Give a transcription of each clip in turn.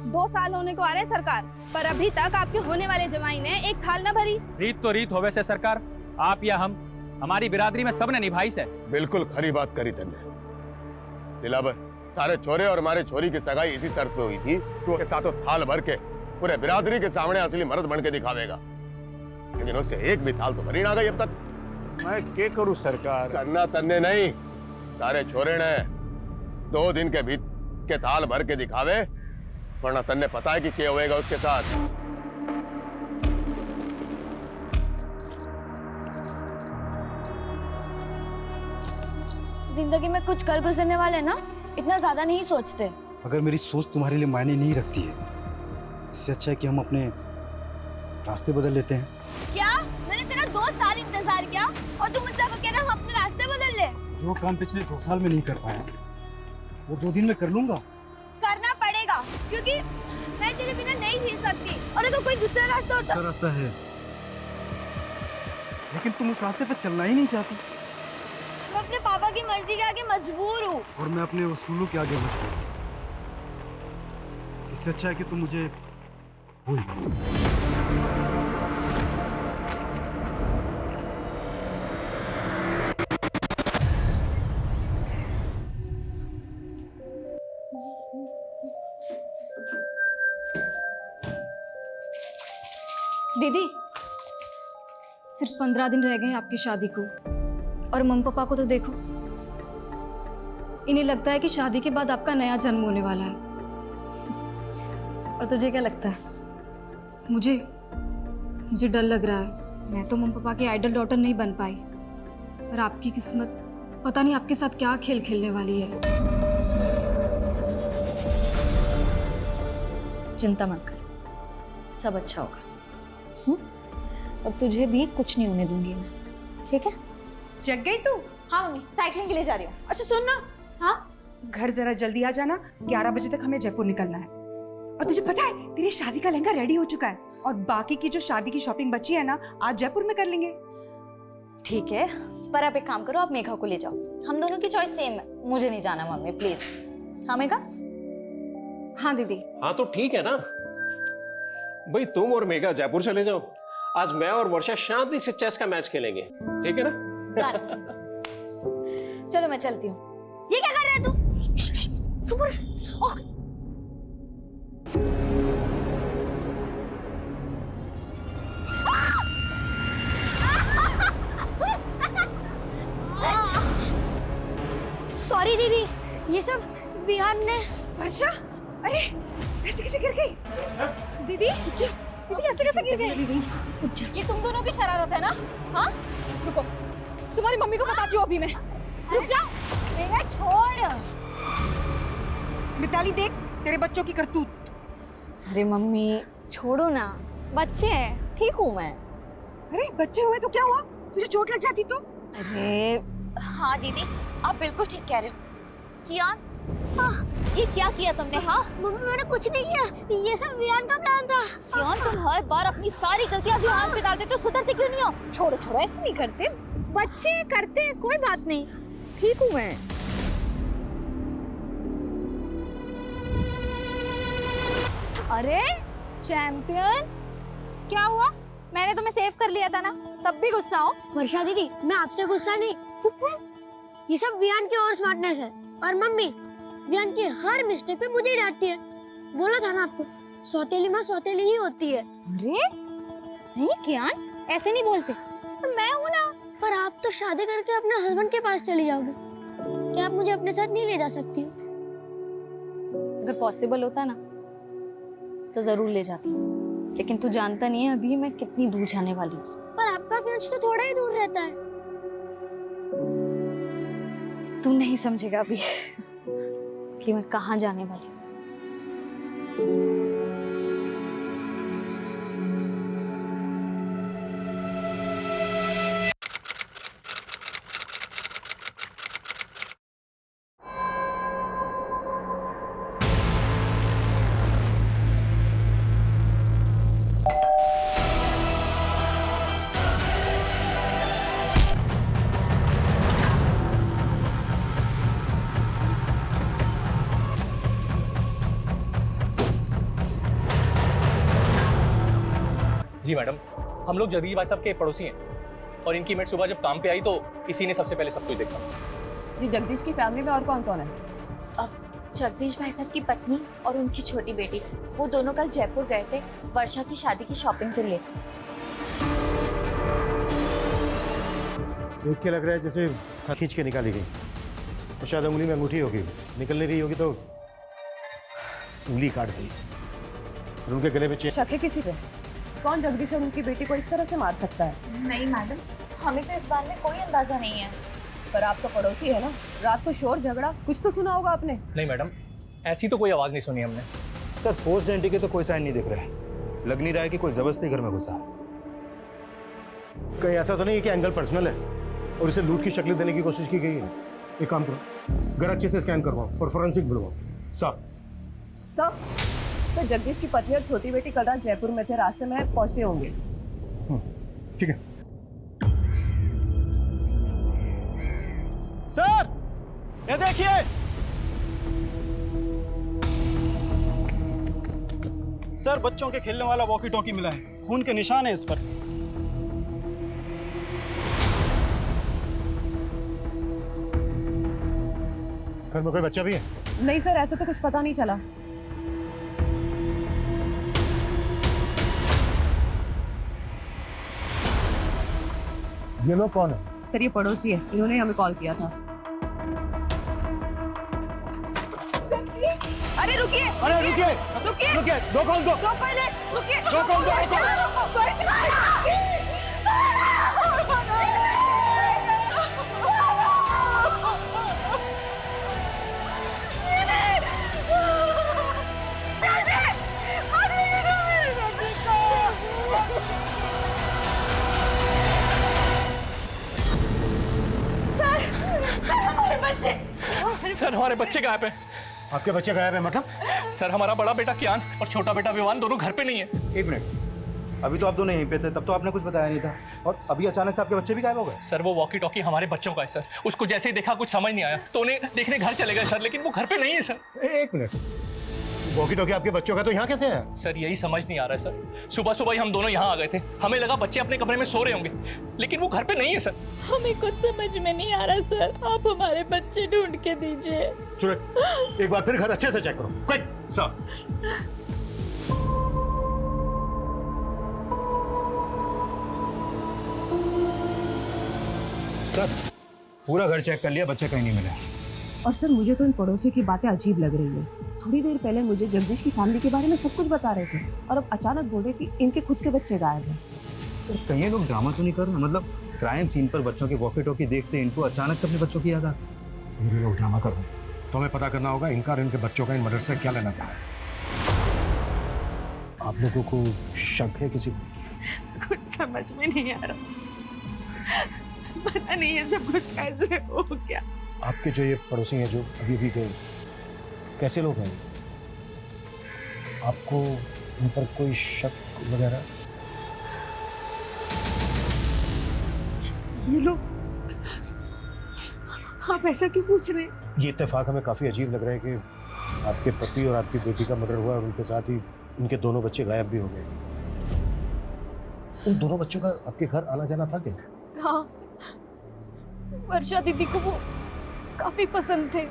2 साल होने को आ रहे सरकार, पर अभी तक आपके होने वाले जमाई ने एक थाल न भरी। रीत तो रीत होवे से सरकार, आप या हम, हमारी बिरादरी में सबने निभाई से। बिल्कुल खरी बात करी तुमने दिलावर। तारे छोरे और हमारे छोरी की सगाई इसी शर्त पे हुई थी कि वो के साथों थाल भर के पूरे बिरादरी के सामने असली मर्द बन के दिखावेगा, लेकिन उससे एक भी थाल तो भरी ना गई अब तक। मैं क्या करूं सरकार? करना तन्ने नहीं, तारे छोरे ने 2 दिन के भीतर के थाल भर के दिखावे, वरना तन्ने पता है कि क्या होएगा उसके साथ। जिंदगी में कुछ कर गुजरने वाले ना इतना ज्यादा नहीं सोचते। अगर मेरी सोच तुम्हारे लिए मायने नहीं रखती है, इससे अच्छा है कि हम अपने रास्ते बदल लेते हैं। क्या? मैंने तेरा 2 साल इंतजार किया और तुम मुझसे कह रहे हो हम अपने रास्ते बदल ले? जो काम पिछले 2 साल में नहीं कर पाया, वो 2 दिन में कर लूंगा। करना पड़ेगा, क्योंकि मैं तेरे बिना नहीं जी सकती। और अगर कोई दूसरा रास्ता होता। दूसरा रास्ता है, लेकिन तुम उस रास्ते पे चलना ही नहीं चाहती। मैं अपने पापा की मर्जी के आगे मजबूर हूँ। और मैं अपने वसूलों के आगे मजबूर हूँ। इससे अच्छा है कि तुम मुझे भूल जाओ। दीदी, सिर्फ 15 दिन रह गए हैं आपकी शादी को, और मम्मी पापा को तो देखो, इन्हें लगता है कि शादी के बाद आपका नया जन्म होने वाला है। और तुझे क्या लगता है? मुझे डर लग रहा है। मैं तो मम्मी पापा की आइडल डॉटर नहीं बन पाई, पर आपकी किस्मत पता नहीं आपके साथ क्या खेल खेलने वाली है। चिंता मत कर, सब अच्छा होगा। और तुझे भी कुछ नहीं होने दूंगी मैं, ठीक है? जग गई तू? हाँ मम्मी, साइकिलिंग के लिए जा रही हूँ। अच्छा सुन ना, हाँ? घर जरा जल्दी आ जाना, 11 बजे तक हमें जयपुर निकलना है। और तुझे पता है तेरी शादी का लहंगा रेडी हो चुका है, और बाकी की जो शादी की शॉपिंग बची है ना, आज जयपुर में कर लेंगे। ठीक है, पर आप एक काम करो, आप मेघा को ले जाओ। हम दोनों की चॉइस सेम है। मुझे नहीं जाना मम्मी, प्लीज। हाँ मेघा? हाँ दीदी। हाँ तो ठीक है ना भाई, तुम और मेघा जयपुर चले जाओ। आज मैं और वर्षा शांति से चेस का मैच खेलेंगे, ठीक है ना? चलो मैं चलती हूँ। ये क्या कर रहा है तू? सॉरी दीदी, ये सब विहान ने। वर्षा, अरे ऐसे कैसे गिर गई? दीदी ऐसे कैसे गिर गई? ये तुम दोनों की शरारत है ना? हाँ रुको, तुम्हारी मम्मी को बताती हूँ अभी मैं। रुक जाओ। मेरा छोड़। मिताली देख तेरे बच्चों की करतूत। अरे मम्मी छोड़ो ना, बच्चे हैं, ठीक हूँ मैं। अरे बच्चे हुए तो क्या हुआ? तुझे चोट लग जाती तो? अरे हाँ दीदी, आप बिल्कुल ठीक कह रहे हो। कियान, ये क्या किया तुमने? हाँ मम्मी, मैंने कुछ नहीं किया, ये सब विहान का प्लान था। कियान, तुम हर बार अपनी सारी गलतियां विहान पे डाल देते हो, सुधरते क्यों नहीं हो? छोड़ो छोड़ो, ऐसे नहीं करते, बच्चे करते हैं, कोई बात नहीं, ठीक हूँ मैं। अरे चैंपियन, क्या हुआ? मैंने तुम्हें सेव कर लिया था ना, तब भी गुस्सा हो? वर्षा दीदी, मैं आपसे गुस्सा नहीं, ये सब विहान की और स्मार्टनेस है। और मम्मी विहान की हर मिस्टेक पे मुझे डांटती है। बोला था ना आपको, सौतेली माँ सौतेली ही होती है। अरे नहीं कियान, ऐसे नहीं बोलते, पर मैं हूँ ना। पर आप तो शादी करके अपने हस्बैंड के पास चली जाओगे, क्या आप मुझे अपने साथ नहीं ले जा सकती हो? अगर पॉसिबल होता ना तो जरूर ले जाती, लेकिन तू जानता नहीं है अभी मैं कितनी दूर जाने वाली हूँ। पर आपका फियांसे तो थोड़ा ही दूर रहता है। तू नहीं समझेगा अभी कि मैं कहाँ जाने वाली हूँ। जी मैडम, हम लोग जगदीश भाई साहब के पड़ोसी हैं और इनकी मेट सुबह जब काम पे आई तो इसी ने सबसे पहले सब कुछ देखा। ये जगदीश की फैमिली में और कौन कौन है? अब जगदीश भाई साहब की पत्नी और उनकी छोटी बेटी, वो दोनों कल जयपुर गए थे वर्षा की शादी की शॉपिंग के लिए। देख के लग रहा है जैसे खींच के निकाली गई। तो शायद उंगली में अंगूठी होगी, निकल नहीं रही होगी तो उंगली काट दी और उनके गले में चेन। शक है किसी पे? कौन जगदीश और उनकी बेटी को इस तरह से मार सकता है? नहीं मैडम, हमें तो इस बारे में कोई अंदाजा नहीं है। पर आप तो पड़ोसी है ना, रात को शोर झगड़ा कुछ तो सुना होगा आपने। नहीं मैडम, ऐसी तो कोई आवाज नहीं सुनी हमने। सर फोर्स्ड एंट्री के तो कोई साइन नहीं दिख रहे, लग नहीं रहा है कि कोई जबरदस्ती घर में घुसा। कहीं ऐसा तो नहीं है कि एंगल पर्सनल है और इसे लूट की शक्ल देने की कोशिश की गई है? एक काम करो, घर अच्छे से स्कैन करवाओ और फोरेंसिक बुलवाओ। सर जगदीश की पत्नी और छोटी बेटी कल रात जयपुर में थे, रास्ते में पहुंचते होंगे। ठीक है सर ये देखिए, सर बच्चों के खेलने वाला वॉकी टॉकी मिला है, खून के निशान है इस पर। घर में कोई बच्चा भी है? नहीं सर, ऐसा तो कुछ पता नहीं चला। ये लोग कौन है? सर ये पड़ोसी है, इन्होंने हमें कॉल किया था। अरे रुकिए, अरे रुकिए, रुकिए, रुकिए, दो कॉल दो, रोको इन्हें, रुकिए, रोको, रोको। सर हमारे बच्चे गायब हैं। आपके बच्चे गायब है मतलब? सर हमारा बड़ा बेटा कियान और छोटा बेटा विवान दोनों घर पे नहीं है। एक मिनट, अभी तो आप दोनों यहीं पे थे, तब तो आपने कुछ बताया नहीं था, और अभी अचानक से आपके बच्चे भी गायब हो गए? सर वो वॉकी टॉकी हमारे बच्चों का है सर, उसको जैसे ही देखा कुछ समझ नहीं आया तो उन्हें देखने घर चले गए सर, लेकिन वो घर पे नहीं है सर। एक मिनट, वॉकी टॉकी आपके बच्चों का तो यहाँ कैसे है? सर यही समझ नहीं आ रहा है सर, सुबह सुबह ही हम दोनों यहाँ आ गए थे, हमें लगा बच्चे अपने कमरे में सो रहे होंगे, लेकिन वो घर पे नहीं है सर। हमें कुछ समझ में नहीं आ रहा सर, आप हमारे बच्चे ढूंढ के दीजिए। सूरज, एक बार फिर घर अच्छे से चेक करो। Quick sir. सर पूरा घर चेक कर लिया, बच्चे कहीं नहीं मिले। और सर मुझे तो इन पड़ोसियों की बातें अजीब लग रही है। थोड़ी देर पहले मुझे जगदीश की फैमिली के बारे में सब कुछ बता रहे थे और अब अचानक बोल रहे कि इनके खुद के बच्चे गायब हैं। सर कहीं ये लोग ड्रामा तो नहीं कर रहे? मतलब क्राइम सीन पर बच्चों के वॉकी टॉकी देखते इनको अचानक से अपने बच्चों की याद आती। ये लोग ड्रामा कर रहे हैं, तो हमें पता करना होगा इनका और इनके बच्चों का इन मर्डर से क्या लेना था। आप लोगों को शक है किसी को? कुछ समझ में नहीं आ रहा, पता नहीं ये सब कुछ कैसे हो गया। आपके जो ये पड़ोसी हैं जो अभी भी गए, कैसे लोग हैं? आपको उन पर कोई शक वगैरह? ये लोग, आप ऐसा क्यों पूछ रहे हैं? ये इत्तेफाक हमें काफी अजीब लग रहा है कि आपके पति और आपकी बेटी का मर्डर हुआ और उनके साथ ही इनके दोनों बच्चे गायब भी हो गए। उन दोनों बच्चों का आपके घर आना जाना था क्या? हाँ, वर्षा दीदी को वो काफी पसंद थे।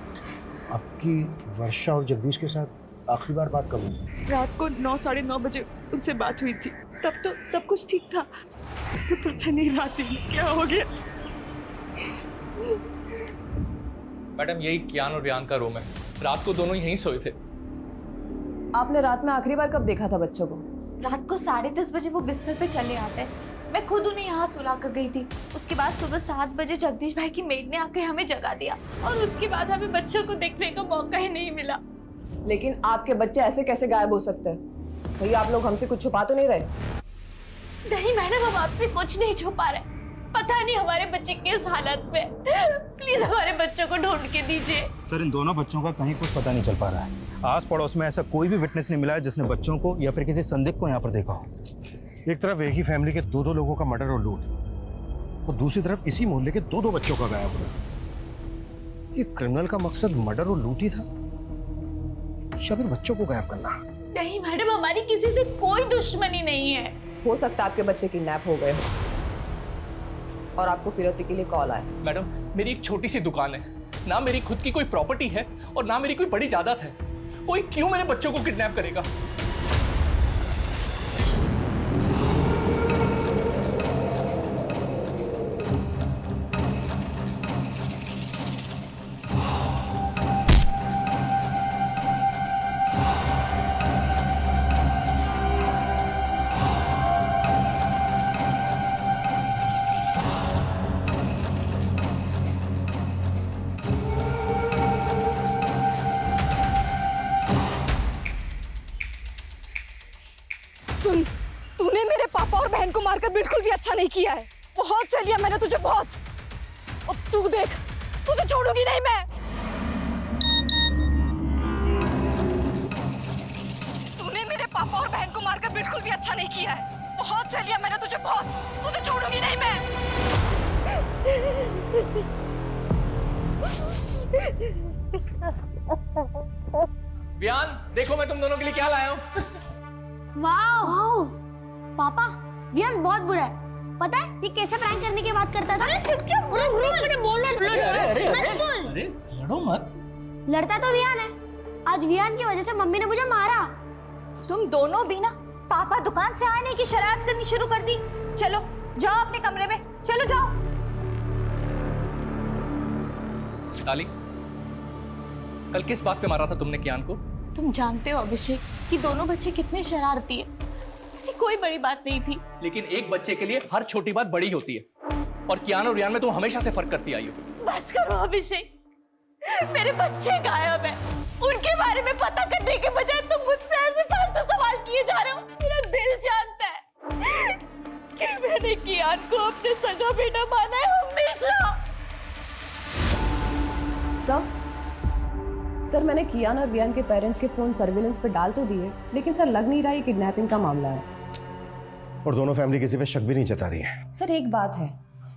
आपकी वर्षा और जगदीश के साथ आखिरी बार बात कब हुई? रात को 9 साढ़े 9 बजे उनसे बात हुई थी, तब तो सब कुछ ठीक था। पता नहीं रात में क्या हो गया। मैडम यही कियान और वियान का रूम है, रात को दोनों यहीं सोए थे। आपने रात में आखिरी बार कब देखा था बच्चों को? रात को 10:30 बजे वो बिस्तर पे चले आते, मैं खुद उन्हें यहाँ सुला कर गई थी। उसके बाद सुबह 7 बजे जगदीश भाई की मेड ने आकर हमें जगा दिया और उसके बाद हमें बच्चों को देखने का मौका ही नहीं मिला। लेकिन आपके बच्चे ऐसे कैसे गायब हो सकते हैं? भैया आप लोग हमसे कुछ छुपा तो नहीं रहे? नहीं मैडम, हम आपसे कुछ नहीं छुपा रहे, पता नहीं हमारे बच्चे किस हालत में, प्लीज हमारे बच्चों को ढूंढ के दीजिए। सर इन दोनों बच्चों का कहीं कुछ पता नहीं चल पा रहा है। आस पड़ोस में ऐसा कोई भी विटनेस नहीं मिला है जिसने बच्चों को या फिर किसी संदिग्ध को यहाँ पर देखा हो। एक तरफ एक ही फैमिली के दो लोगों का मर्डर और लूट, और दूसरी तरफ इसी मोहल्ले के दो बच्चों का गायब होना। ये क्रिमिनल का मकसद मर्डर और लूट ही था या फिर बच्चों को गायब करना? नहीं मैडम, हमारी किसी से कोई दुश्मनी नहीं है। हो सकता है आपके बच्चे किडनैप हो गए हो और आपको फिरौती के लिए कॉल आया। मैडम, मेरी एक छोटी सी दुकान है, ना मेरी खुद की कोई प्रॉपर्टी है और ना मेरी कोई बड़ी जायदाद है। कोई क्यों मेरे बच्चों को किडनैप करेगा? सुन, तूने मेरे पापा और बहन को मारकर बिल्कुल भी अच्छा नहीं किया है। बहुत सह लिया मैंने तुझे, बहुत। अब तू देख, तुझे छोड़ूंगी नहीं मैं। तूने मेरे पापा और बहन को मारकर बिल्कुल भी अच्छा नहीं किया है। बहुत सह लिया मैंने तुझे, बहुत। तुझे छोड़ूंगी नहीं मैं। वियान, देखो मैं तुम दोनों के लिए क्या लाया हूं। वाओ पापा, वियान बहुत बुरा है। पता है ये कैसे प्रैंक करने की बात करता था? अरे चुप चुप, मैंने बोलना मत बोल। अरे लड़ो मत। लड़ता तो वियान है। आज वियान की वजह से मम्मी ने मुझे मारा। तुम दोनों भी ना पापा दुकान से आने की शरारत करनी शुरू कर दी। चलो जाओ अपने कमरे में, चलो जाओ। ताली, कल किस बात पे मारा था तुमने कियान को? तुम जानते हो अभिषेक कि दोनों बच्चे कितने शरारती है। ऐसी कोई बड़ी बात नहीं थी। लेकिन एक बच्चे के लिए हर छोटी बात बड़ी होती है, और कियान और रियान में तुम हमेशा से फर्क करती आई हो। बस करो अभिषेक, मेरे बच्चे गायब है। उनके बारे में पता करने के बजाय तुम मुझसे ऐसे फालतू सवाल किए जा रहे हो। मेरा दिल जानता है कि मैंने कियान को अपने सगा बेटा माना है हमेशा। सर, मैंने कियान और वियान के पेरेंट्स के फोन सर्विलेंस पे डाल तो दिए, लेकिन सर लग नहीं रहा ये किडनैपिंग का मामला है। और दोनों फैमिली किसी पे शक भी नहीं जता रही है। सर एक बात है,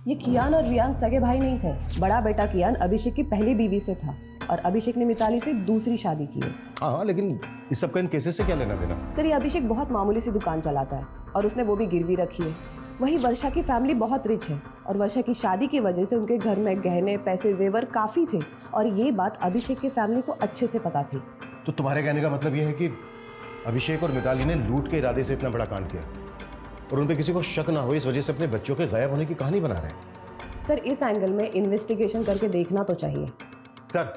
ये कियान और वियान सगे भाई नहीं थे। बड़ा बेटा कियान अभिषेक की पहली बीवी से था और अभिषेक ने मिताली से दूसरी शादी की है। हाँ, लेकिन इस सब का इन केसेस से क्या लेना देना? सर ये अभिषेक बहुत मामूली सी दुकान चलाता है और उसने वो भी गिरवी रखी है। वही वर्षा की फैमिली बहुत रिच है और वर्षा की शादी की वजह से उनके घर में गहने, पैसे, जेवर काफी थे और ये बात अभिषेक की फैमिली को अच्छे से पता थी। तो तुम्हारे कहने का मतलब ये है कि अभिषेक और मिताली ने लूट के इरादे से इतना बड़ा कांड किया और उन पे किसी को शक ना हो इस वजह से अपने बच्चों के गायब होने की कहानी बना रहे हैं? सर इस एंगल में इन्वेस्टिगेशन करके देखना तो चाहिए। सर,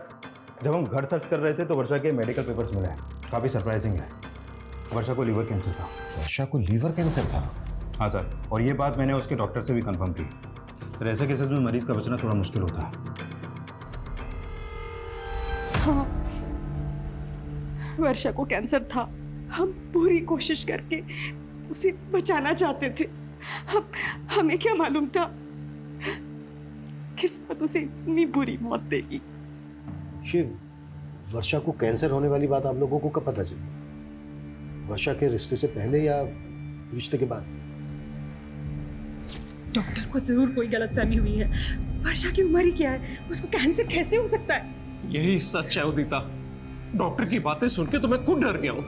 जब हम घर सर्च कर रहे थे तो वर्षा के मेडिकल पेपर्स मिले हैं। काफ़ी सरप्राइजिंग है। वर्षा को लीवर कैंसर था। वर्षा को लीवर कैंसर था? हाँ सर, और ये बात मैंने उसके डॉक्टर से भी कंफर्म की। सर ऐसे केसेस में मरीज का बचना थोड़ा मुश्किल होता है। हाँ, वर्षा को कैंसर था। हम पूरी कोशिश करके उसे बचाना चाहते थे। हमें क्या मालूम था किस्मत उसे इतनी बुरी मौत देगी। ये वर्षा को कैंसर होने वाली बात आप लोगों को कब पता चली? वर्षा के रिश्ते से पहले या रिश्ते के बाद? डॉक्टर को जरूर कोई गलतफहमी हुई है। वर्षा की उम्र ही क्या है, उसको कैंसर कैसे हो सकता है? यही सच है उदिता। डॉक्टर की बातें सुन के तो मैं खुद डर गया हूं।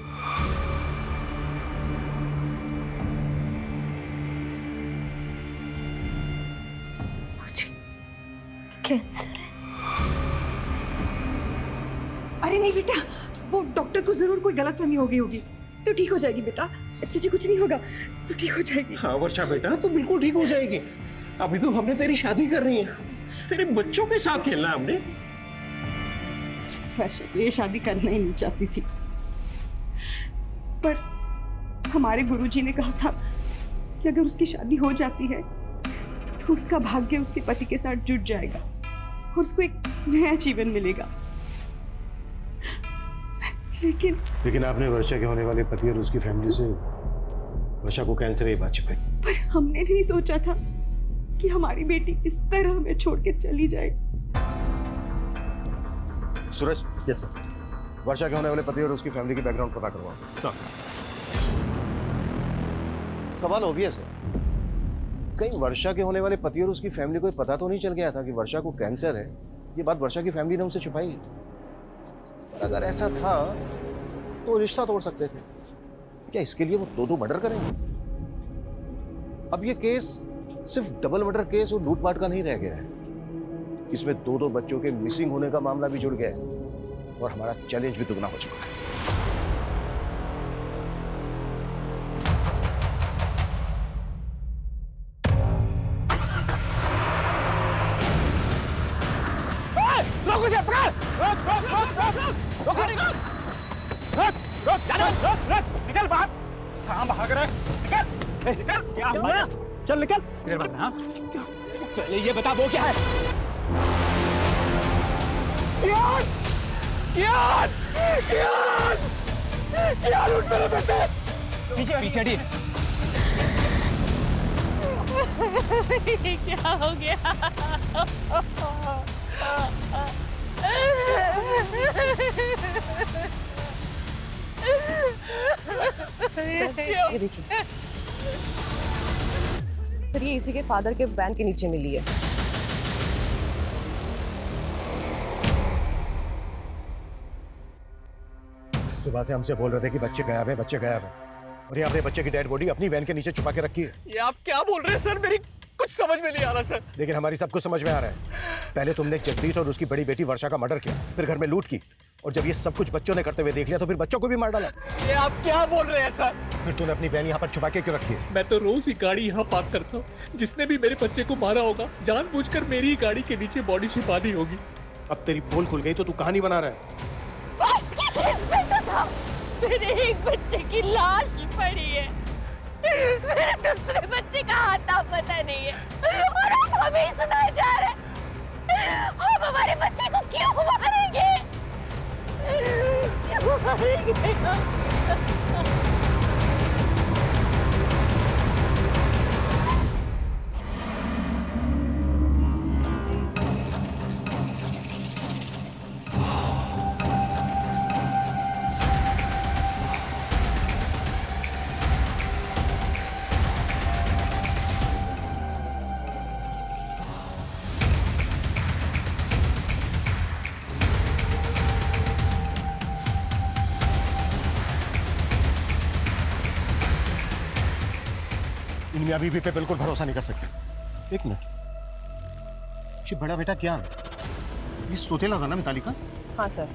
मुझे कैंसर है। अरे नहीं बेटा, वो डॉक्टर को जरूर कोई गलतफहमी हो गई होगी। तो ठीक हो जाएगी बेटा, तुझे कुछ नहीं होगा, तो ठीक हो जाएगी। हाँ वर्षा बेटा, तू बिल्कुल ठीक हो जाएगी। अभी तो हमने तेरी शादी करनी है, तेरे बच्चों के साथ खेलना है हमने। वैसे तो ये शादी करना ही नहीं चाहती थी, पर हमारे गुरुजी ने कहा था कि अगर उसकी शादी हो जाती है तो उसका भाग्य उसके पति के साथ जुड़ जाएगा और उसको एक नया जीवन मिलेगा। लेकिन आपने वर्षा के होने वाले पति और उसकी फैमिली से वर्षा को कैंसर की बात छिपाई। पर हमने नहीं सोचा था कि हमारी बेटी इस तरह हमें छोड़ के चली जाए। सूरज, यस सर, वर्षा के होने वाले पति और उसकी फैमिली की बैकग्राउंड पता करवाओ। सर, सवाल ऑब्वियस है, कहीं वर्षा के होने वाले पति और उसकी फैमिली को पता तो नहीं चल गया था कि वर्षा को कैंसर है? ये बात वर्षा की फैमिली ने उनसे छुपाई। अगर ऐसा था तो रिश्ता तोड़ सकते थे। क्या इसके लिए वो दो मर्डर करेंगे? अब ये केस सिर्फ डबल मर्डर केस और लूटपाट का नहीं रह गया है, इसमें दो बच्चों के मिसिंग होने का मामला भी जुड़ गया है और हमारा चैलेंज भी दुगना हो चुका है। निकल बाहर। कहाँ भाग रहा है? निकल। निकल। क्या हुआ? चल निकल। पहले ये बता वो क्या है? कियान! कियान! कियान! कियान उठ मेरे बेटे! पीछे पीछे हटी। क्या हो गया? ये देखिए, फिर ये इसी के फादर के वैन के नीचे मिली है। सुबह से हमसे बोल रहे थे कि बच्चे गायब है, बच्चे गायब है, और ये अपने बच्चे की डेड बॉडी अपनी वैन के नीचे छुपा के रखी है। ये आप क्या बोल रहे हैं सर? मेरी कुछ समझ में नहीं आ रहा सर। लेकिन हमारी सब कुछ समझ में आ रहा है। पहले तुमने जगदीश और उसकी बड़ी बेटी वर्षा का मर्डर किया, फिर घर में लूट की, और जब ये सब कुछ बच्चों ने करते हुए देख लिया तो फिर बच्चों को भी मार डाला। ये आप क्या बोल रहे हैं सर? फिर तूने अपनी वैन यहाँ पर छुपा के क्यों रखी है? मैं तो रोज ही गाड़ी यहाँ पार्क करता हूँ। जिसने भी मेरे बच्चे को मारा होगा जानबूझकर मेरी ही गाड़ी के नीचे बॉडी छिपा दी होगी। अब तेरी पोल खुल गई तो तू कहानी बना रहा है। उसकी जीन्स में तो था मेरे एक बच्चे की लाश पड़ी है, मेरे दूसरे बच्चे का हाथा पता नहीं है, और आप हमें ही सुनाए जा रहे हैं। हम हमारे बच्चे को क्यों मारेंगे? क्यों मारेंगे? इनमें अभी भी पे बिल्कुल भरोसा नहीं कर सकते। एक मिनट, ये बड़ा बेटा क्या ये सोतेला था ना मिताली का? हाँ सर,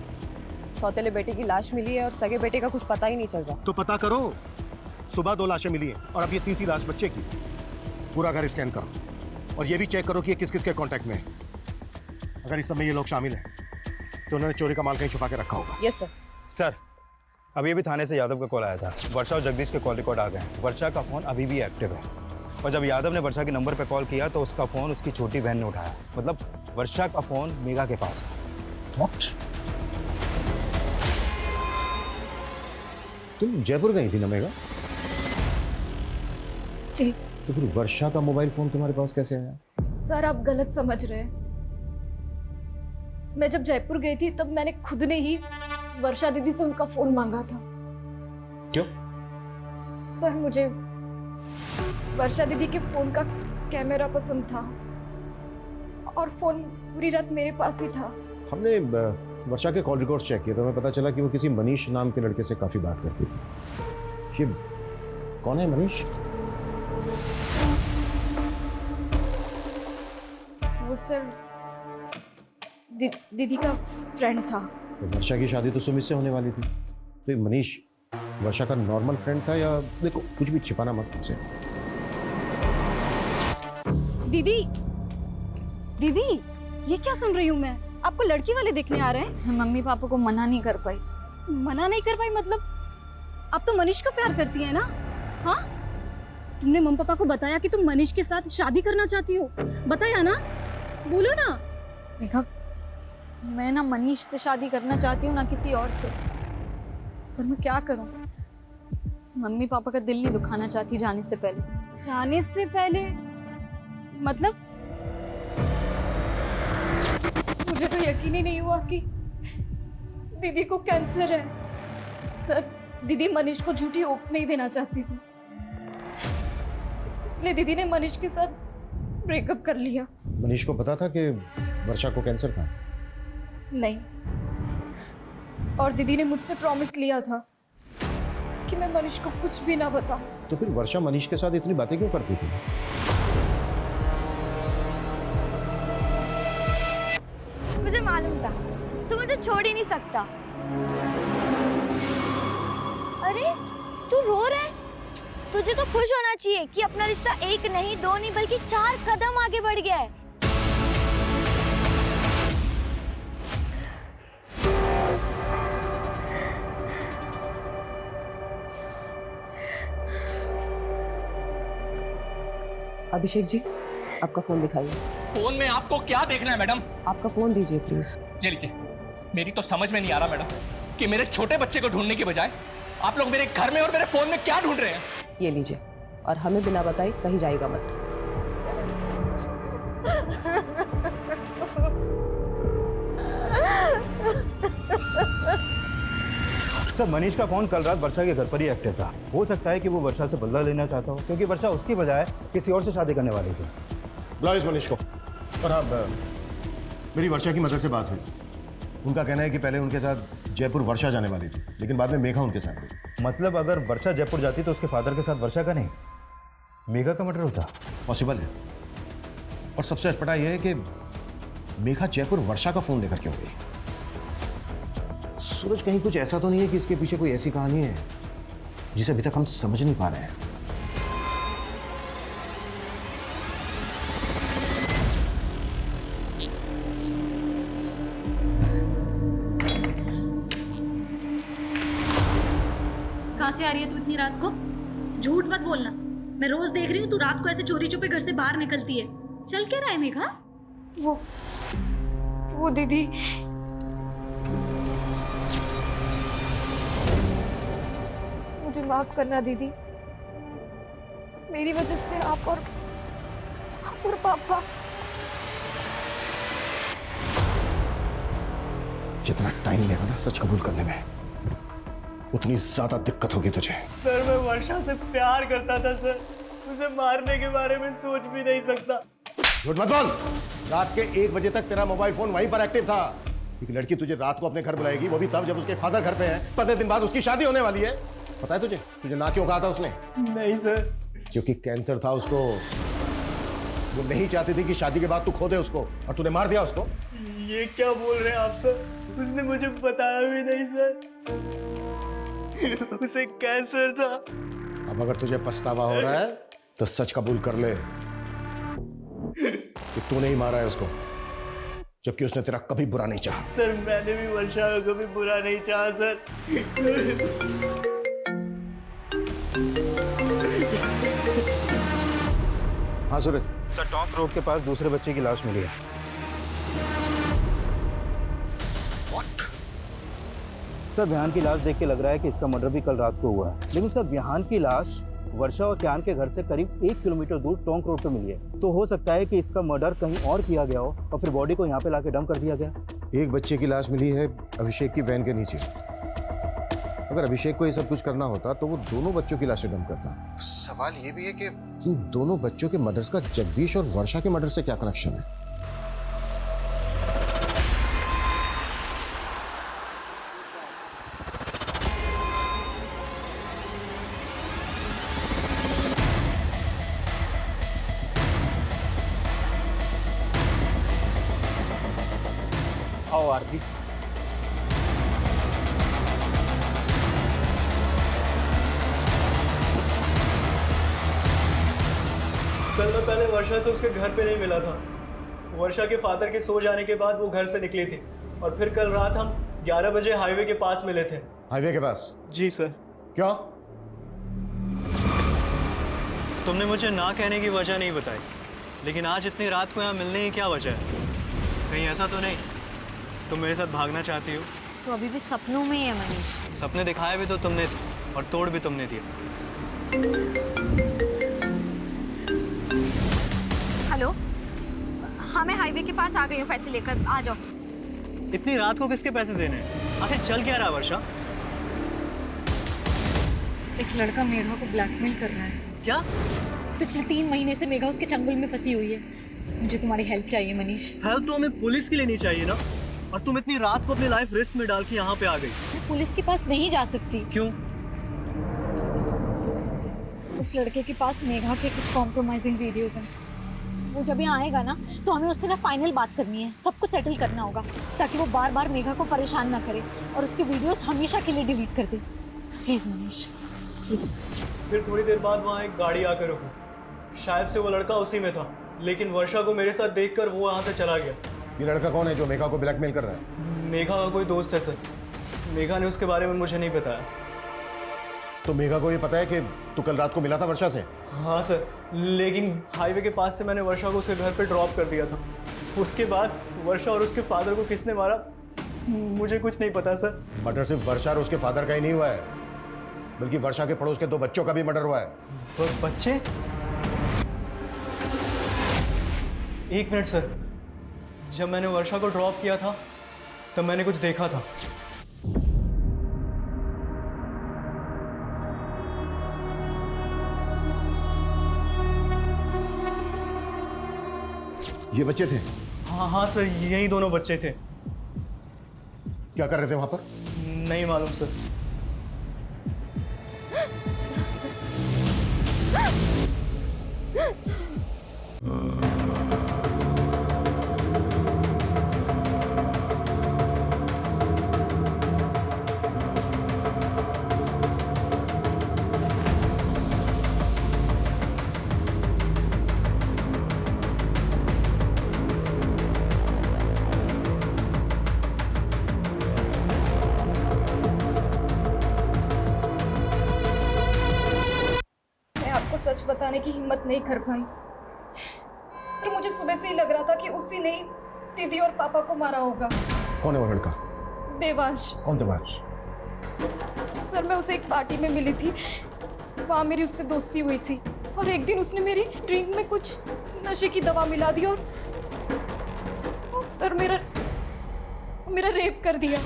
सौतेले बेटे की लाश मिली है और सगे बेटे का कुछ पता ही नहीं चल रहा। तो पता करो। सुबह 2 लाशें मिली हैं और अब ये तीसरी लाश बच्चे की। पूरा घर स्कैन करो और ये भी चेक करो कि ये किस किस के कांटेक्ट में है। अगर इस समय ये लोग शामिल हैं तो उन्होंने चोरी का माल कहीं छुपा के रखा होगा। Yes sir. सर, अभी थाने से यादव का कॉल आया था। वर्षा और जगदीश के कॉल रिकॉर्ड आ गए हैं। वर्षा का फ़ोन अभी भी एक्टिव है, और जब यादव ने वर्षा के नंबर पर कॉल किया तो उसका फ़ोन उसकी छोटी बहन ने उठाया। मतलब वर्षा का फ़ोन मेघा के पास है। What? तुम जयपुर गई थी ना मेघा? जी। तो फिर वर्षा का मोबाइल फोन तुम्हारे पास कैसे आया? सर आप गलत समझ रहे हैं। मैं जब जयपुर गई थी तब मैंने खुद ने ही वर्षा दीदी से उनका फोन मांगा था। क्यों? सर मुझे वर्षा दीदी के फोन का कैमरा पसंद था और फोन पूरी रात मेरे पास ही था। हमने वर्षा के कॉल रिकॉर्ड चेक किए तो हमें पता चला कि वो किसी मनीष नाम के लड़के से काफी बात करती थी। ये कौन है मनीष? वो सर दीदी का फ्रेंड था। तो वर्षा की शादी तो सुमित से होने वाली थी, तो ये मनीष वर्षा का नॉर्मल फ्रेंड था या? देखो कुछ भी छिपाना मत हमसे। दीदी दीदी ये क्या सुन रही हूँ मैं? आपको लड़की वाले देखने आ रहे हैं? मम्मी पापा को मना नहीं कर पाई। मना नहीं कर पाई मतलब? आप तो मनीष को प्यार करती है ना? हाँ, तुमने मम्मी पापा को बताया कि तुम मनीष के साथ शादी करना चाहती हो? बताया ना? बोलो ना। देखा, मैं ना मनीष से शादी करना चाहती हूँ ना किसी और से, पर मैं क्या करूँ? मम्मी पापा का दिल नहीं दुखाना चाहती जाने से पहले। जाने से पहले मतलब? मुझे तो यकीन ही नहीं हुआ कि दीदी को कैंसर है। सर, दीदी मनीष को झूठी होप्स नहीं देना चाहती थी, इसलिए दीदी ने मनीष के साथ ब्रेकअप कर लिया। मनीष को पता था कि वर्षा को कैंसर था? नहीं, और दीदी ने मुझसे प्रॉमिस लिया था कि मैं मनीष को कुछ भी ना बताऊं। तो फिर वर्षा मनीष के साथ इतनी बातें क्यों करती थी? मुझे मालूम था तू मुझे छोड़ ही नहीं सकता। अरे तू रो रहा है? तुझे तो खुश होना चाहिए कि अपना रिश्ता 1 नहीं 2 नहीं बल्कि 4 कदम आगे बढ़ गया है। अभिषेक जी, आपका फोन दिखाइए। फोन में आपको क्या देखना है मैडम? आपका फोन दीजिए प्लीज। ये लीजिए। मेरी तो समझ में नहीं आ रहा मैडम कि मेरे छोटे बच्चे को ढूंढने के बजाय आप लोग मेरे घर में और मेरे फोन में क्या ढूंढ रहे हैं? ये लीजिए, और हमें बिना बताए कहीं जाएगा मत। सर मनीष का फोन कल रात वर्षा के घर पर ही एक्टिव था। हो सकता है कि वो वर्षा से बदला लेना चाहता हो, क्योंकि वर्षा उसकी बजाय किसी और से शादी करने वाली थी। बुलाओ इस मनीष को। और अब मेरी वर्षा की मदर से बात हुई। उनका कहना है कि पहले उनके साथ जयपुर वर्षा जाने वाली थी, लेकिन बाद में मेघा उनके साथ गई। मतलब अगर वर्षा जयपुर जाती तो उसके फादर के साथ वर्षा का नहीं, मेघा का मर्डर होता। पॉसिबल है। और सबसे अटपटा यह है कि मेघा जयपुर वर्षा का फोन लेकर क्यों गई? सूरज, कहीं कुछ ऐसा तो नहीं है कि इसके पीछे कोई ऐसी कहानी है जिसे अभी तक हम समझ नहीं पा रहे हैं? कहाँ से आ रही है तू इतनी रात को? झूठ मत बोलना। मैं रोज देख रही हूँ तू रात को ऐसे चोरी छुपे घर से बाहर निकलती है। चल क्या रहा है मेघा? वो दीदी, मुझे माफ करना दीदी। मेरी वजह से आप और पापा। जितना टाइम लेगा ना सच कबूल करने में, उतनी ज्यादा दिक्कत होगी तुझे। सर मैं वर्षा से प्यार करता था सर, उसे मारने के बारे में सोच भी नहीं सकता। झूठ मत बोल। रात के 1 बजे तक तेरा मोबाइल फोन वहीं पर एक्टिव था। एक लड़की तुझे रात को अपने घर बुलाएगी, वो भी तब जब उसके फादर घर पे है। 15 दिन बाद उसकी शादी होने वाली है। पता है तुझे ना क्यों कहा था उसने? नहीं सर। क्योंकि कैंसर था उसको। वो नहीं चाहती थी कि शादी के बाद तू खो दे उसको, और तूने मार दिया उसको। ये क्या बोल रहे हैं आप सर? उसने मुझे बताया भी नहीं सर। उसे कैंसर था। अब अगर तुझे पछतावा हो रहा है तो सच कबूल कर ले कि तूने ही मारा है उसको, जबकि उसने तेरा कभी बुरा नहीं चाहा। सर मैंने भी वर्षा को कभी बुरा नहीं चाहा सर। हाँ सूरज। सर टॉन्क रोड के पास दूसरे बच्चे की लाश मिली है। सर विहान की लाश देख के लग रहा है कि इसका मर्डर भी कल रात को हुआ है, लेकिन सर विहान की लाश वर्षा और क्यान के घर से करीब 1 किलोमीटर दूर टोंक रोड पे मिली है। तो हो सकता है कि इसका मर्डर कहीं और किया गया हो और फिर बॉडी को यहाँ पे लाके डंप कर दिया गया। एक बच्चे की लाश मिली है अभिषेक की वैन के नीचे। अगर अभिषेक को ये सब कुछ करना होता तो वो दोनों बच्चों की लाशें डंप करता। सवाल ये भी है कि इन दोनों बच्चों के मर्डर्स का जगदीश और वर्षा के मर्डर से क्या कनेक्शन है? आओ आरती। कल मैं पहले वर्षा से उसके घर पे नहीं मिला था। वर्षा के फादर के सो जाने के बाद वो घर से निकली थी, और फिर कल रात हम 11 बजे हाईवे के पास मिले थे। हाईवे के पास? जी सर। क्यों? तुमने मुझे ना कहने की वजह नहीं बताई, लेकिन आज इतनी रात को यहाँ मिलने की क्या वजह है? कहीं ऐसा तो नहीं तुम मेरे साथ भागना चाहती हो? तो अभी भी सपनों में ही है मनीष। सपने दिखाए भी तो तुमने थे और तोड़ भी तुमने दिया। हेलो, हाँ मैं हाईवे के पास आ गई हूँ, पैसे लेकर आ जाओ। इतनी रात को किसके पैसे देने हैं? आखिर चल क्या रहा वर्षा? एक लड़का मेघा को ब्लैकमेल कर रहा है। क्या? पिछले 3 महीने से मेघा उसके चंगुल में फंसी हुई है। मुझे तुम्हारी हेल्प चाहिए मनीष। हेल्प तो हमें पुलिस की लेनी चाहिए ना, और तुम इतनी रात को अपनी लाइफ रिस्क में डाल के यहाँ पे आ गई। मैं पुलिस के पास नहीं जा सकती। क्यों? उस लड़के के पास मेघा के कुछ कॉम्प्रोमाइजिंग वीडियोस हैं। वो जब यहाँ आएगा ना तो हमें उससे ना फाइनल बात करनी है, सब कुछ सेटल करना होगा ताकि वो बार बार मेघा को परेशान ना करे और उसके वीडियोस हमेशा के लिए डिलीट कर दे। Please Manish, please. फिर थोड़ी देर बाद वहाँ एक गाड़ी आकर रुकी। शायद से वो लड़का उसी में था, लेकिन वर्षा को मेरे साथ देखकर वो वहाँ से चला गया। ये लड़का कौन है जो मेघा को ब्लैकमेल कर रहा है? मेघा का कोई दोस्त है सर। मेघा ने उसके बारे में मुझे नहीं बताया। तो मेघा को ये पता है कि तू कल रात को मिला था वर्षा से? हाँ सर, लेकिन हाईवे के पास से मैंने वर्षा को उसके घर पे ड्रॉप कर दिया था। उसके बाद वर्षा और उसके फादर को किसने मारा मुझे कुछ नहीं पता सर। मर्डर सिर्फ वर्षा और उसके फादर का ही नहीं हुआ है, बल्कि वर्षा के पड़ोस के 2 बच्चों का भी मर्डर हुआ है। तो बच्चे? एक मिनट सर, जब मैंने वर्षा को ड्रॉप किया था तब मैंने कुछ देखा था। ये बच्चे थे? हाँ सर, यही दोनों बच्चे थे। क्या कर रहे थे वहां पर? नहीं मालूम सर। सच बताने की हिम्मत नहीं कर पाई, पर मुझे सुबह से ही लग रहा था कि उसी ने दीदी और पापा को मारा होगा। कौन है वो लड़का? देवांश। कौन देवांश? सर, मैं उसे एक पार्टी में मिली थी, वहां मेरी उससे दोस्ती हुई थी और एक दिन उसने मेरी ड्रिंक में कुछ नशे की दवा मिला दी और सर मेरा रेप कर दिया।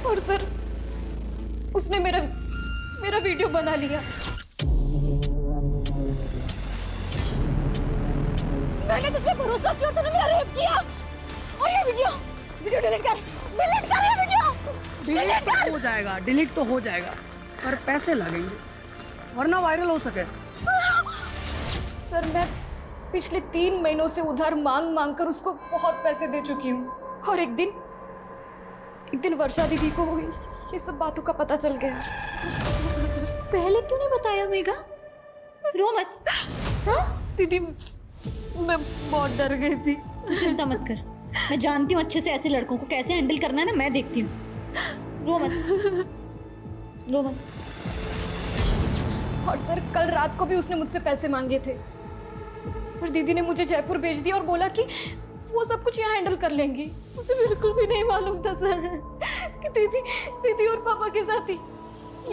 और सर, उसने मेरा वीडियो बना लिया। मैंने तुझ पे भरोसा किया और तूने मेरा रेप किया। और ये वीडियो डिलीट कर ये वीडियो। डिलीट हो जाएगा, डिलीट तो हो जाएगा, पर पैसे लगेंगे वरना वायरल हो सके। सर, मैं पिछले 3 महीनों से उधार मांग कर उसको बहुत पैसे दे चुकी हूँ और एक दिन वर्षा दीदी को ये सब बातों का पता चल गया। पहले क्यों नहीं बताया मेघा? रो मत। हाँ दीदी, मैं बहुत डर गई थी। चिंता मत कर, मैं जानती हूँ अच्छे से ऐसे लड़कों को कैसे हैंडल करना है ना, मैं देखती हूँ। रो मत। और सर, कल रात को भी उसने मुझसे पैसे मांगे थे और दीदी ने मुझे जयपुर भेज दिया और बोला कि वो सब कुछ यहाँ हैंडल कर लेंगी। मुझे बिल्कुल भी नहीं मालूम था सर कि दीदी और पापा के साथ ही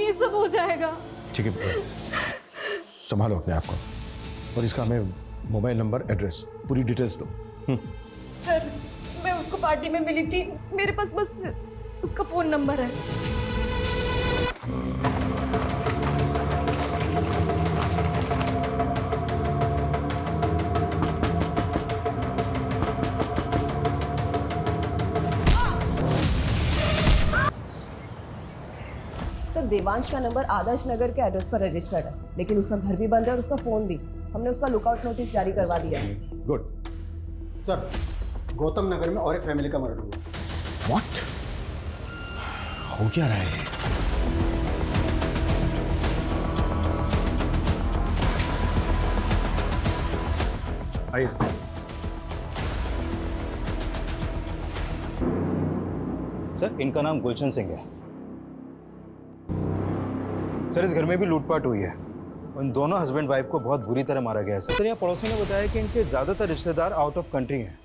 ये सब हो जाएगा। ठीक है, संभालो अपने आप को और इसका हमें मोबाइल नंबर, एड्रेस, पूरी डिटेल्स दो। सर, मैं उसको पार्टी में मिली थी, मेरे पास बस उसका फोन नंबर है। सर, देवांश का नंबर आदर्श नगर के एड्रेस पर रजिस्टर्ड है, लेकिन उसका घर भी बंद है और उसका फोन भी। हमने उसका लुकआउट नोटिस जारी करवा दिया है। गुड। सर, गौतम नगर में और एक फैमिली का मर्डर हुआ। व्हाट? हो क्या रहा है? आइए सर, इनका नाम गुलशन सिंह है। सर, इस घर में भी लूटपाट हुई है। उन दोनों हस्बैंड वाइफ को बहुत बुरी तरह मारा गया है। सर, यहाँ पड़ोसी ने बताया कि इनके ज्यादातर रिश्तेदार आउट ऑफ कंट्री हैं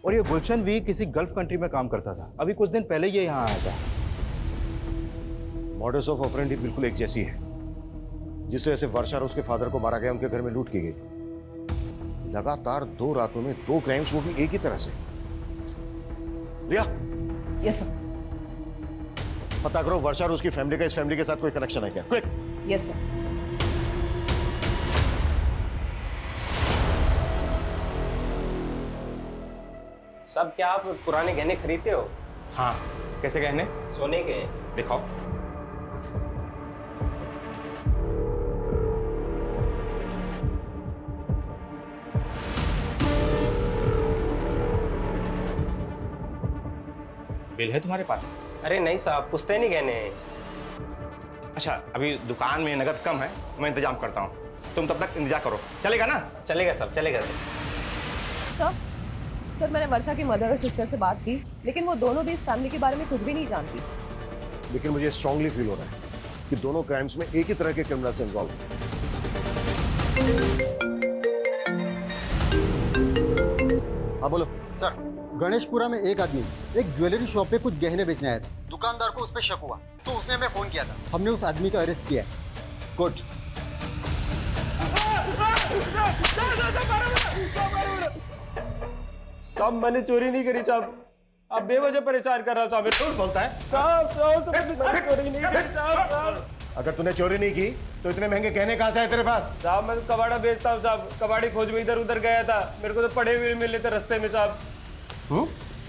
और ये गुलशन भी किसी गल्फ कंट्री में काम करता था। अभी कुछ दिन पहले ये यहाँ आया था। मॉडस ऑफ ऑपरेंडी बिल्कुल एक जैसी है। जिस तरह से वर्षा और उसके फादर को मारा गया, उनके घर में लूट की गई। लगातार 2 रातों में 2 क्राइम्स, वो भी एक ही तरह से। लिया? Yes sir. पता करो वर्षा और उसकी फैमिली का इस फैमिली के साथ कोई कनेक्शन है क्या? क्विक। Yes sir. सब क्या आप पुराने गहने खरीदते हो? हाँ। कैसे गहने? सोने के। दिखाओ। बिल है तुम्हारे पास? अरे नहीं साहब, पुश्तैनी गहने हैं। अच्छा, अभी दुकान में नगद कम है, मैं इंतजाम करता हूँ, तुम तब तक इंतजार करो, चलेगा ना? चलेगा साहब, चलेगा सर सर मैंने वर्षा की मदर और सिस्टर से बात की, लेकिन वो दोनों भी इस फैमिली के बारे में कुछ भी नहीं जानती। लेकिन मुझे स्ट्रांगली फील हो रहा है कि दोनों क्राइम्स में एक ही तरह के क्रिमिनल्स इन्वॉल्व हैं। हाँ बोलो सर। गणेशपुरा में एक आदमी एक ज्वेलरी शॉप पे कुछ गहने बेचने आया था। दुकानदार को उस पर शक हुआ तो उसने हमें फोन किया था। हमने उस आदमी को अरेस्ट किया है। गुड। साहब मैंने चोरी नहीं करी साहब, आप बेवजह परेशान कर रहा हो साहब। झूठ बोलता है साहब चोरी नहीं करी साहब। अगर तूने चोरी नहीं की तो इतने महंगे गहने कहाँ से आए तेरे पास? साहब मैं तो कबाड़ा बेचता हूँ साहब, कबाड़ी खोज में इधर उधर गया था, मेरे को तो पड़े हुए मिले थे रास्ते में साहब।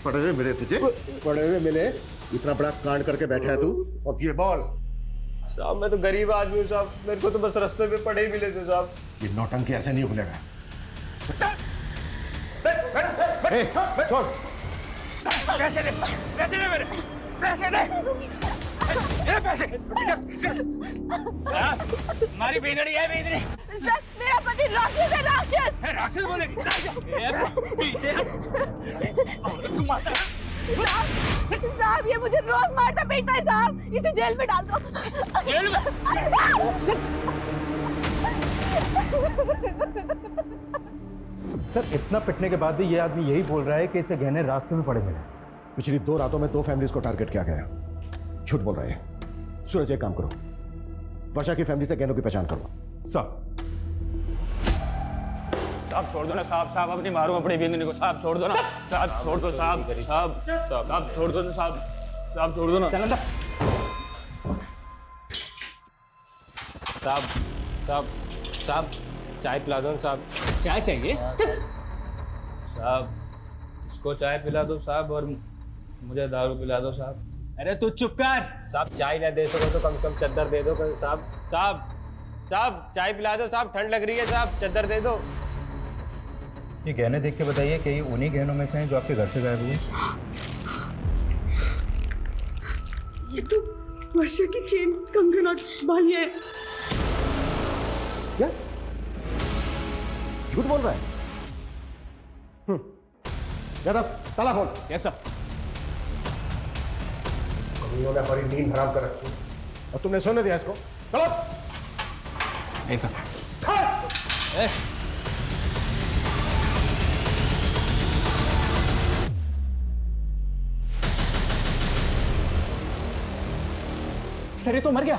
पड़े हुए मिले तुझे? पड़े हुए मिले? इतना बड़ा कांड करके बैठा है तू, और ये बोल। साहब मैं तो गरीब आदमी हूँ साहब, मेरे को तो बस रास्ते में पड़े ही मिले थे साहब। ये नौटंकी ऐसे नहीं खुलेगा। पैसे दे, पैसे दे मेरे, पैसे दे, ये पैसे। हमारी बेदड़ी है, बेदड़ी। सर मेरा पति राक्षस है, राक्षस। राक्षस बोलेगी? पीछे साहब ये मुझे रोज मारता पीटता है साहब, इसे जेल में डाल दो। जेल में? सर इतना पिटने के बाद भी ये आदमी यही बोल रहा है कि इसे गहने रास्ते में पड़े मिले। पिछली 2 रातों में 2 फैमिलीज को टारगेट किया गया। झूठ बोल रहे हैं। सूरज एक काम करो, वर्षा की फैमिली से गहनों की पहचान करो। साहब छोड़ दो ना साहब, साहब अब नहीं मारूं अपनी बिंदनी को, साहब छोड़ दो ना साहब, छोड़ दो साहब, साहब साहब छोड़ दो ना साहब, साहब छोड़ दो ना। चल अंदर। साहब साहब साहब चाय पिला दो साहब। चाय चाहिए? साहब इसको चाय पिला दो साहब, और मुझे दारू पिला दो साहब। अरे तू चुप कर साहब, चाय ना दे सको तो कम से कम चद्दर दे दो साहब। साहब साहब चाय पिला दो साहब, ठंड लग रही है साहब, चद्दर दे दो। ये गहने देख के बताइए कि ये उन्हीं गहनों में से हैं जो आपके घर से गायब हुए? ये तो वर्षा की चेन, कंगन और बालियां हैं। क्या झूठ बोल रहा है? यादव ताला खोल। कैसा? इन्होंने हमारी नींद हराम कर रखी और तुमने सोने दिया इसको। चलो ऐसा सर ये तो मर गया।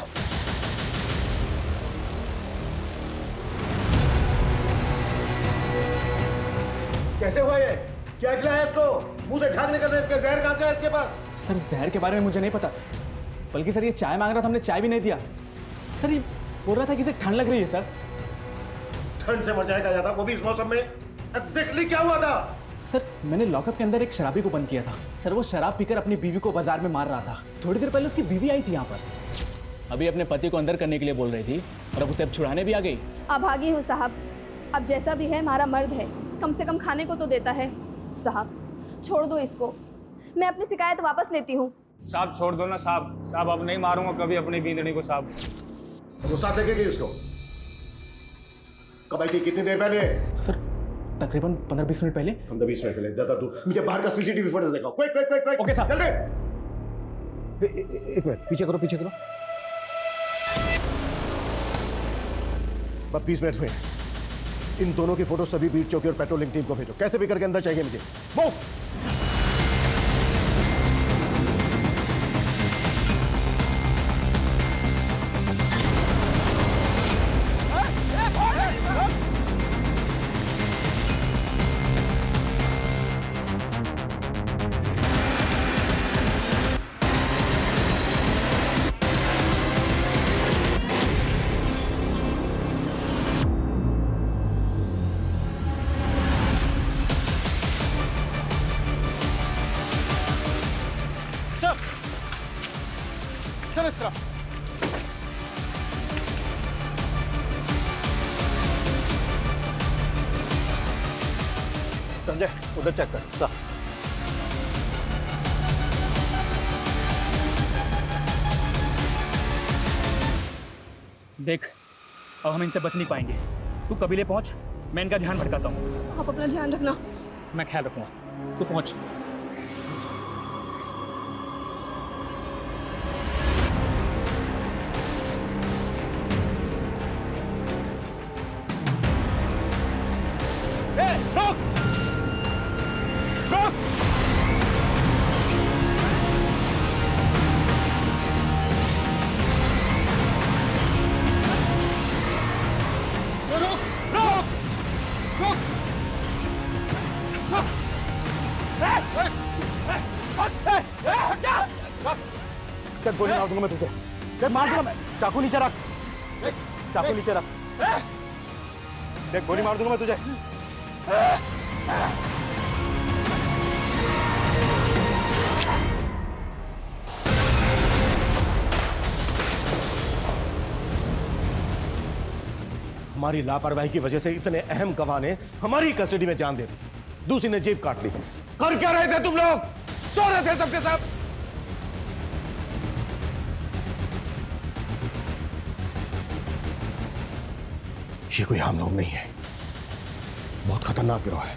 कैसे हुआ ये? क्या खिलाया इसको? मुंह से झाग निकल रहा है इसके, जहर कहां से है इसके पास? सर जहर के बारे में मुझे नहीं पता, बल्कि सर ये चाय मांग रहा था, हमने चाय भी नहीं दिया। सर ये बोल रहा था कि इसे ठंड लग रही है सर। ठंड से मर जाएगा ज्यादा, वो भी इस मौसम में। एग्जैक्टली क्या हुआ था? सर मैंने लॉकअप के अंदर एक शराबी को बंद किया था सर, वो शराब पीकर अपनी बीवी को बाजार में मार रहा था। थोड़ी देर पहले उसकी बीवी आई थी यहाँ पर, अभी अपने पति को अंदर करने के लिए बोल रही थी और अब उसे अब छुड़ाने भी आ गई। अभागी हूँ साहब, अब जैसा भी है हमारा मर्द है, कम से कम खाने को तो देता है। साहब छोड़ दो इसको, मैं अपनी शिकायत वापस लेती हूँ। साहब छोड़ दो ना साहब, साहब अब नहीं मारूंगा कभी अपनी बींदड़ी को साहब। वो साथ लेके गई उसको? कब आई थी? कितनी देर पहले? सर तकरीबन 15-20 मिनट पहले। 15-20 मिनट पहले? ज्यादा दूर? मुझे बाहर का सीसीटीवी फुटेज दिखाओ। Quick quick quick quick. Okay साहब। जल्दी। एक मिनट पीछे करो, पीछे करो। बस 20 मिनट हुए। इन दोनों की फोटो सभी बीट चौकी और पेट्रोलिंग टीम को भेजो, कैसे भी करके अंदर चाहिए मुझे। मूव। सब इस तरफ। संजय उधर चेक कर। देख, अब हम इनसे बच नहीं पाएंगे। तू कबीले पहुंच, मैं इनका ध्यान भटकाता हूँ। आप अपना ध्यान रखना। मैं ख्याल रखूंगा, तू पहुंच। चल गोली मार दूंगा मैं तुझे। देख मार दूंगा मैं। चाकू नीचे रख। चाकू नीचे रख। देख गोली मार दूंगा मैं तुझे। हमारी लापरवाही की वजह से इतने अहम गवाह ने हमारी कस्टडी में जान दे दी, दूसरी ने जेब काट ली। कर क्या रहे थे तुम लोग? सो रहे थे सबके सब। ये कोई आम लोग नहीं है, बहुत खतरनाक गिरोह है।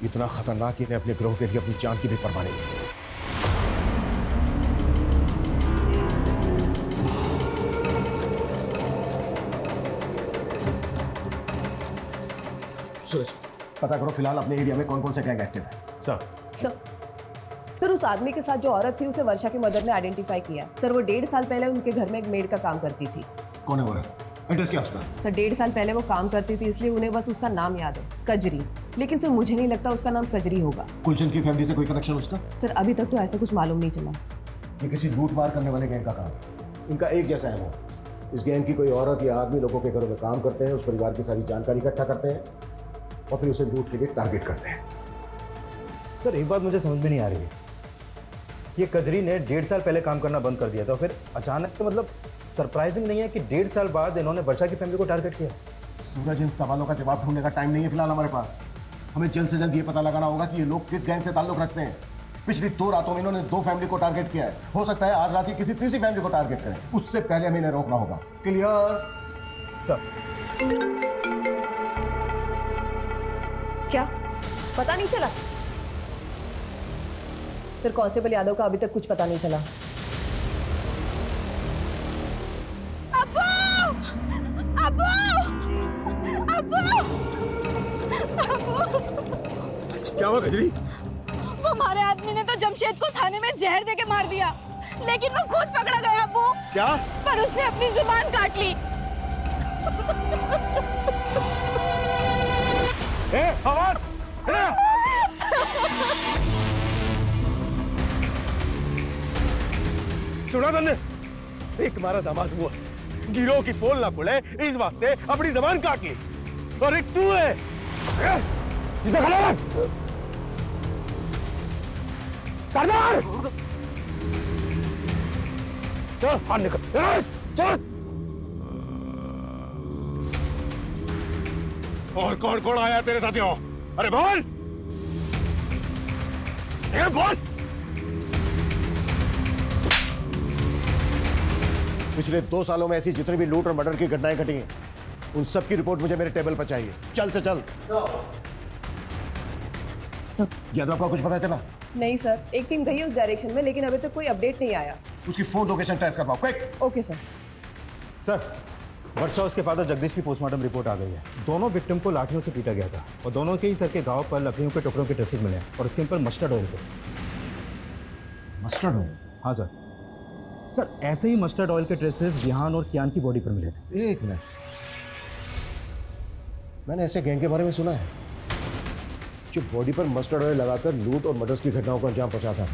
इतना खतरनाक कि इन्हें अपने गिरोह के लिए अपनी जान की भी परवाह नहीं है। सूरज, पता करो फिलहाल अपने एरिया में कौन कौन से गैंग एक्टिव है। सर उस आदमी के साथ जो औरत थी उसे वर्षा की मदर ने आइडेंटिफाई किया। सर वो 1.5 साल पहले उनके घर में एक मेड का काम करती थी। कौन है वो? एड्रेस क्या उसका? सर 1.5 साल पहले वो काम करती थी, इसलिए उन्हें बस उसका नाम याद है, कजरी। लेकिन सर मुझे नहीं लगता उसका नाम कजरी होगा। गुलशन की फैमिली से कोई कनेक्शन उसका? सर अभी तक तो ऐसा कुछ मालूम नहीं चला। ये किसी लूट मार करने वाले गैंग का काम है। इनका एक जैसा है वो। इस गैंग की कोई औरत या आदमी लोगों के घरों में काम करते हैं, उस परिवार की सारी जानकारी इकट्ठा करते हैं और फिर उसे लूट के लिए टारगेट करते हैं। सर एक बात मुझे समझ में नहीं आ रही है, ये कजरी ने 1.5 साल पहले काम करना बंद कर दिया था, फिर अचानक तो मतलब सरप्राइजिंग नहीं है कि 1.5 साल बाद इन्होंने वर्षा की फैमिली को टारगेट किया। सूरज, इन सवालों का जवाब ढूंढने का टाइम नहीं है फिलहाल हमारे पास। हमें जल्द से जल्द ये पता लगाना होगा कि ये लोग किस गैंग से ताल्लुक रखते हैं। पिछली 2 रातों में इन्होंने 2 फैमिली को टारगेट किया है। हो सकता है आज रात ही किसी तीसरी फैमिली को टारगेट करें। उससे पहले हमें इन्हें रोकना होगा। क्लियर? सर क्या पता नहीं चला? सर कांस्टेबल यादव का अभी तक कुछ पता नहीं चला। क्या हुआ कजरी? वो हमारे आदमी ने तो जमशेद को थाने में जहर देके मार दिया, लेकिन वो खुद पकड़ा गया अब्बू। क्या? पर उसने अपनी जुबान काट ली। फवाद, सुना तुमने? एक हमारा दामाद हुआ, गिरोह की पोल ना खुले इस वास्ते अपनी जबान काट ली, और एक तू है। सीधा खड़ा रह। सरदार, चल बाहर निकल, चल। और कौन कौन आया तेरे साथियों? अरे बोल, बोल। पिछले 2 सालों में ऐसी जितनी भी लूट और मर्डर की घटनाएं घटी हैं, उन सब की रिपोर्ट मुझे मेरे टेबल पर चाहिए। चल से चल। सर यादव का कुछ पता चला? नहीं सर, एक टीम गई उस डायरेक्शन में, लेकिन अभी तक कोई अपडेट नहीं आया। उसकी फोन लोकेशन ट्रेस करवाओ, क्विक। Okay sir. सर वर्षा उसके फादर जगदीश की पोस्टमार्टम रिपोर्ट आ गई है। दोनों विक्टिम को लाठियों से पीटा गया था और दोनों के ही सर के घाव पर लकड़ियों के टुकड़ों के ट्रेसेस मिले हैं और उसके ऊपर मस्टर्ड ऑयल थे। Mustard oil? हाँ सर। सर ऐसे ही मस्टर्ड ऑयल के ट्रेसेस जिहान और कियान की बॉडी पर मिले थे। एक मिनट, मैंने ऐसे गैंग के बारे में सुना है जो बॉडी पर मस्टर्ड ऑयल लगाकर लूट और मर्डर्स की घटनाओं को अंजाम पहुंचाता है।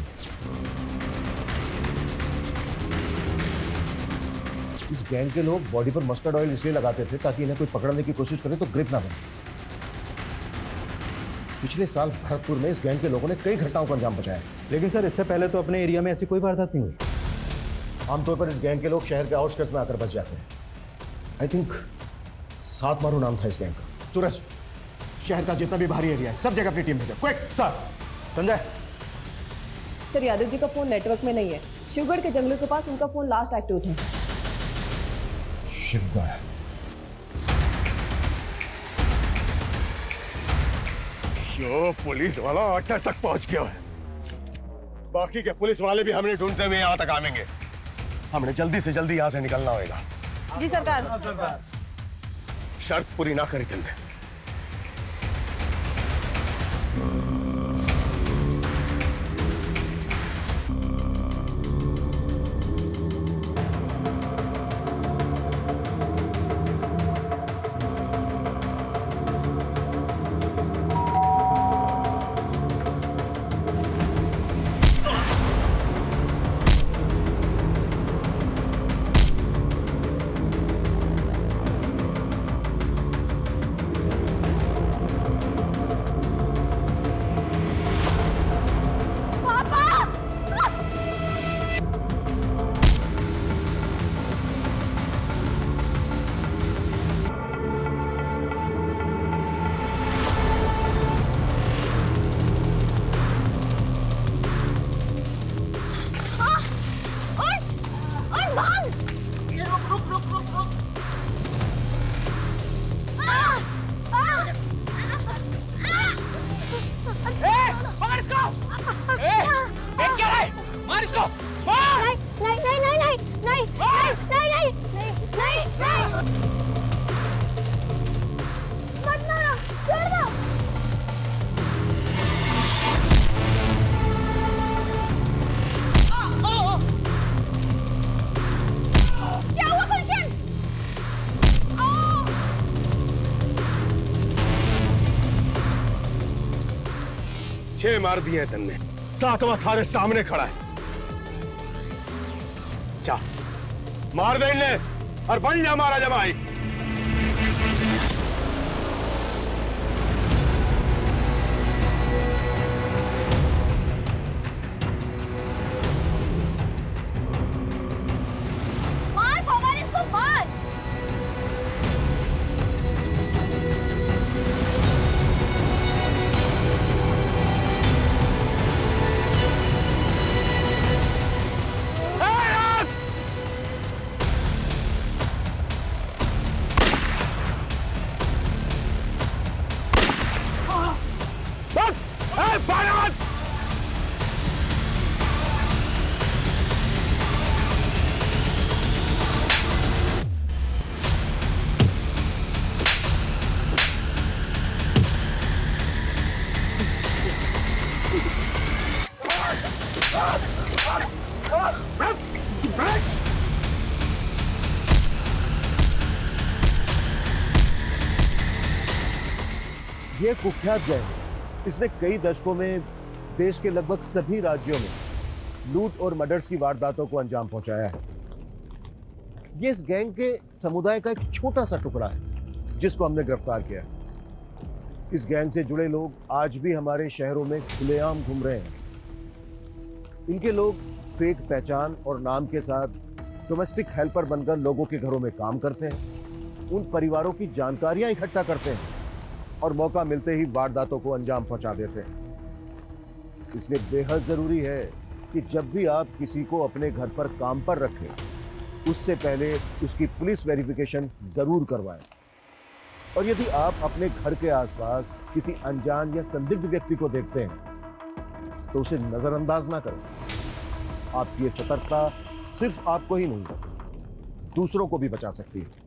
इस गैंग के लोग बॉडी पर मस्टर्ड ऑयल इसलिए लगाते थे ताकि इन्हें कोई पकड़ने की कोशिश करे तो ग्रिप ना बने। पिछले साल भरतपुर में इस गैंग के लोगों ने कई घटनाओं को अंजाम पहुंचाया, लेकिन सर इससे पहले तो अपने एरिया में ऐसी कोई वारदात नहीं हुई। आमतौर पर इस गैंग के लोग शहर के आउटस्कर्ट्स में आकर बच जाते हैं। आई थिंक 7 मारू नाम था इस गैंग का। सूरज, शहर का जितना भी बाहरी एरिया है सब जगह अपनी टीम भेजो, quick. Sir. Sanjay. Sir Yadav ji का फोन नेटवर्क में नहीं है। शिवगढ़ के जंगलों के पास उनका फोन लास्ट एक्टिव था। शिवदा यो पुलिस वाला अड्डा तक पहुंच गया है। बाकी के पुलिस वाले भी हमें ढूंढते हुए यहाँ तक आवेंगे। हमने जल्दी से जल्दी यहाँ से निकलना होगा। जी सरकार। शर्त पूरी ना करी तुमने। छह मार दिए हैं तुमने, सातवां थारे सामने खड़ा है। जा मार दे इन्हें और बन जा मारा जमाई। मार फवाद, इसको मार। ये कुख्यात गैंग, इसने कई दशकों में देश के लगभग सभी राज्यों में लूट और मर्डर्स की वारदातों को अंजाम पहुंचाया है। ये इस गैंग के समुदाय का एक छोटा सा टुकड़ा है जिसको हमने गिरफ्तार किया है। इस गैंग से जुड़े लोग आज भी हमारे शहरों में खुलेआम घूम रहे हैं। इनके लोग फेक पहचान और नाम के साथ डोमेस्टिक हेल्पर बनकर लोगों के घरों में काम करते हैं, उन परिवारों की जानकारियां इकट्ठा करते हैं और मौका मिलते ही वारदातों को अंजाम पहुंचा देते हैं। इसलिए बेहद जरूरी है कि जब भी आप किसी को अपने घर पर काम पर रखें, उससे पहले उसकी पुलिस वेरिफिकेशन जरूर करवाएं। और यदि आप अपने घर के आसपास किसी अनजान या संदिग्ध व्यक्ति को देखते हैं तो उसे नजरअंदाज ना करें। आपकी ये सतर्कता सिर्फ आपको ही नहीं, दूसरों को भी बचा सकती है।